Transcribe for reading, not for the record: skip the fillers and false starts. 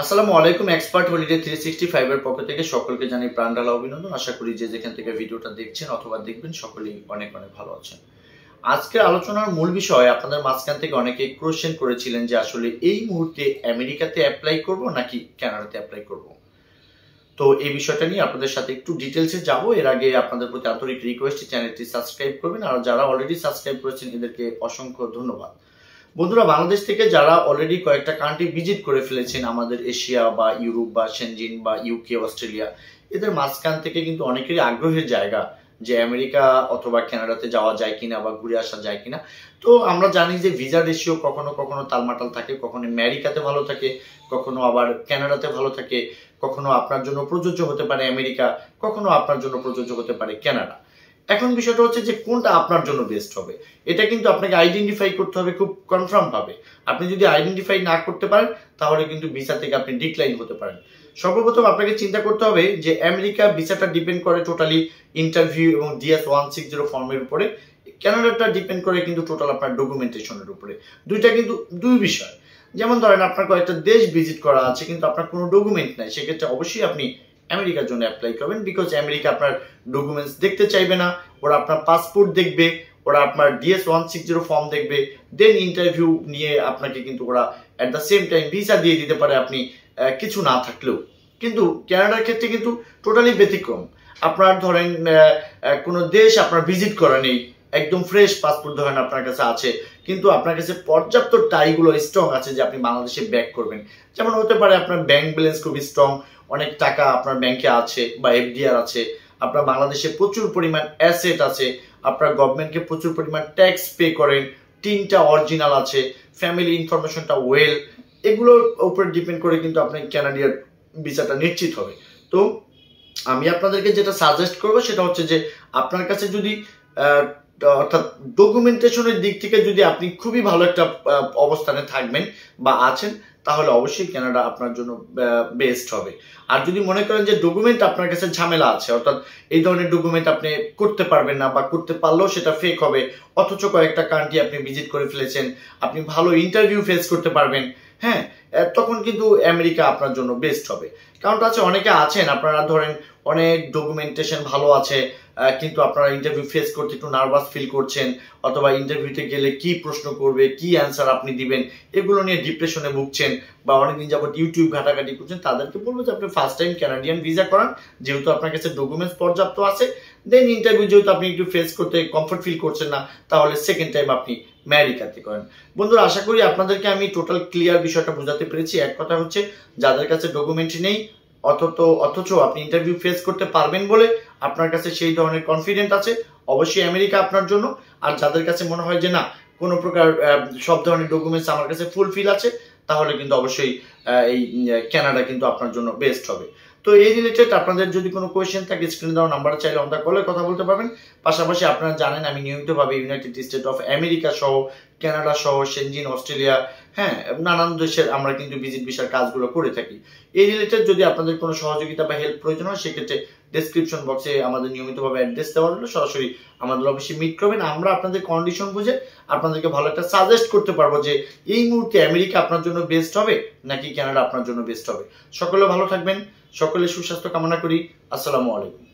আসসালামু আলাইকুম। Expert holiday 365 এর পক্ষ থেকে সকলকে জানাই প্রাণঢালা অভিনন্দন। আশা করি যে যেখান থেকে ভিডিওটা দেখছেন অথবা দেখবেন সকলেই অনেক অনেক ভালো আছেন। আজকের আলোচনার মূল বিষয়, আপনাদের মাঝখান থেকে অনেকে কোশ্চেন করেছিলেন যে আসলে এই মুহূর্তে আমেরিকাতে অ্যাপ্লাই করব নাকি কানাডাতে অ্যাপ্লাই করব। তো এই বিষয়টা নিয়ে আপনাদের সাথে একটু ডিটেলসে যাব। এর আগে আপনাদের প্রতি আন্তরিক রিকোয়েস্ট, চ্যানেলটি সাবস্ক্রাইব করবেন, আর যারা অলরেডি সাবস্ক্রাইব করেছেন এদেরকে অসংখ্য ধন্যবাদ। বন্ধুরা, বাংলাদেশ থেকে যারা অলরেডি কয়েকটা কান্ট্রি ভিজিট করে ফেলেছেন, আমাদের এশিয়া বা ইউরোপ বা সেনজিন বা ইউকে, অস্ট্রেলিয়া, এদের মাঝখান থেকে কিন্তু অনেকেরই আগ্রহের জায়গা যে আমেরিকা অথবা কানাডাতে যাওয়া যায় কিনা বা ঘুরে আসা যায় কিনা। তো আমরা জানি যে ভিসা রেশিও কখনো কখনো তালমাটাল থাকে, কখনো আমেরিকাতে ভালো থাকে, কখনো আবার কানাডাতে ভালো থাকে, কখনো আপনার জন্য প্রযোজ্য হতে পারে আমেরিকা, কখনো আপনার জন্য প্রযোজ্য হতে পারে কানাডা। এখন বিষয়টা হচ্ছে যে কোনটা আপনার জন্য বেস্ট হবে, এটা কিন্তু আপনাকে আইডেন্টিফাই করতে হবে খুব কনফার্ম ভাবে। আপনি যদি আইডেন্টিফাই না করতে পারেন তাহলে কিন্তু ভিসা থেকে আপনি ডিক্লাইন হতে পারেন। সর্বপ্রথম আপনাকে চিন্তা করতে হবে যে আমেরিকা ভিসাটা ডিপেন্ড করে টোটালি ইন্টারভিউ এবং DS 160 ফর্মের উপরে। কানাডাটা ডিপেন্ড করে কিন্তু টোটাল আপনার ডকুমেন্টেশনের উপরে। দুইটা কিন্তু দুই বিষয়। যেমন ধরেন আপনার কয়েকটা দেশ ভিজিট করা আছে কিন্তু আপনার কোনো ডকুমেন্ট নাই, সেক্ষেত্রে অবশ্যই আপনি আমেরিকার জন্য অ্যাপ্লাই করবেন, বিকজ আমেরিকা আপনার ডকুমেন্টস দেখতে চাইবে না, ওরা আপনার পাসপোর্ট দেখবে, ওরা আপনার DS 160 ফর্ম দেখবে, দেন ইন্টারভিউ নিয়ে আপনাকে কিন্তু ওরা at the same time visa দিয়ে দিতে পারে আপনি কিছু না থাকলেও। কিন্তু কানাডার ক্ষেত্রে কিন্তু টোটালি ব্যতিক্রম। আপনার ধরেন কোনো দেশ আপনার ভিজিট করা নেই, একদম ফ্রেশ পাসপোর্ট ধরেন আপনার কাছে আছে, কিন্তু আপনার কাছে পর্যাপ্ত টাইগুলো স্ট্রং আছে যে আপনি বাংলাদেশে ব্যাক করবেন। যেমন হতে পারে আপনার ব্যাংক ব্যালেন্স খুবই স্ট্রং, অনেক টাকা আপনার ব্যাংকে আছে বা FDR আছে, আপনার বাংলাদেশে প্রচুর পরিমাণ অ্যাসেট আছে, আপনার গভর্নমেন্টকে প্রচুর পরিমাণ ট্যাক্স পে করেন, 3টা অরিজিনাল আছে, ফ্যামিলি ইনফরমেশনটা ওয়েল, এগুলোর উপর ডিপেন্ড করে কিন্তু আপনার কানাডিয়ার ভিসাটা নিশ্চিত হবে। তো আমি আপনাদেরকে যেটা সাজেস্ট করবো সেটা হচ্ছে যে আপনার কাছে যদি অর্থাৎ ডকুমেন্টেশনের দিক থেকে যদি আপনি খুবই ভালো একটা অবস্থানে থাকবেন বা আছেন, তাহলে অবশ্যই কানাডা আপনার জন্য বেস্ট হবে। আর যদি মনে করেন যে ডকুমেন্ট আপনার কাছে ঝামেলা আছে, অর্থাৎ এই ধরনের ডকুমেন্ট আপনি করতে পারবেন না বা করতে পারলেও সেটা ফেক হবে, অথচ কয়েকটা কান্ট্রি আপনি ভিজিট করে ফেলেছেন, আপনি ভালো ইন্টারভিউ ফেস করতে পারবেন, হ্যাঁ, তখন কিন্তু আমেরিকা আপনার জন্য বেস্ট হবে। কারণটা আছে, অনেকে আছেন আপনারা ধরেন অনেক ডকুমেন্টেশন ভালো আছে, কিন্তু আপনারা ইন্টারভিউ ফেস করতে একটু নার্ভাস ফিল করছেন, অথবা ইন্টারভিউতে গেলে কি প্রশ্ন করবে, কি অ্যান্সার আপনি দিবেন, এগুলো নিয়ে ডিপ্রেশনে ভুগছেন বা অনেকদিন যাবত ইউটিউব ঘাটাঘাটি করছেন। তাদেরকে বলবো যে আপনি ফার্স্ট টাইম কানাডিয়ান ভিসা করান, যেহেতু আপনার কাছে ডকুমেন্টস পর্যাপ্ত আছে। দেন ইন্টারভিউ যেহেতু আপনি একটু ফেস করতে কমফর্ট ফিল করছেন না, তাহলে সেকেন্ড টাইম আপনি আমেরিকাতে করেন। বন্ধুরা, আশা করি আপনাদেরকে আমি টোটাল ক্লিয়ার বিষয়টা বোঝাতে পেরেছি। এক কথা হচ্ছে, যাদের কাছে ডকুমেন্ট নেই অথচ আপনি ইন্টারভিউ ফেস করতে পারবেন বলে আপনার কাছে সেই ধরনের কনফিডেন্ট আছে, অবশ্যই আমেরিকা আপনার জন্য। আর যাদের কাছে মনে হয় যে না, কোনো প্রকার সব ধরনের ডকুমেন্টস আমার কাছে ফুলফিল আছে, তাহলে কিন্তু অবশ্যই এই কানাডা কিন্তু আপনার জন্য বেস্ট হবে। তো এই রিলেটেড আপনাদের যদি কোনো কোয়েশ্চেন থাকে, স্ক্রিনে দেওয়া নাম্বারে চাইলে অন দ্য কলে কথা বলতে পারবেন। পাশাপাশি আপনারা জানেন আমি নিয়মিতভাবে ইউনাইটেড স্টেট অফ আমেরিকা সহ, কানাডা সহ, সেনজিন, অস্ট্রেলিয়া, হ্যাঁ, নানান দেশের আমরা কিন্তু ভিজিট ভিসার কাজগুলো করে থাকি। এই রিলেটেড যদি আপনাদের কোনো সহযোগিতা বা হেল্প প্রয়োজন হয়, সেক্ষেত্রে ডেসক্রিপশন বক্সে আমাদের নিয়মিতভাবে অ্যাড্রেস দেওয়া হলো, সরাসরি আমাদের অফিসে মিট করবেন। আমরা আপনাদের কন্ডিশন বুঝে আপনাদেরকে ভালো একটা সাজেস্ট করতে পারবো যে এই মুহূর্তে আমেরিকা আপনার জন্য বেস্ট হবে নাকি কানাডা আপনার জন্য বেস্ট হবে। সকলে ভালো থাকবেন, সকলে সুস্বাস্থ্য কামনা করি। আসসালামু আলাইকুম।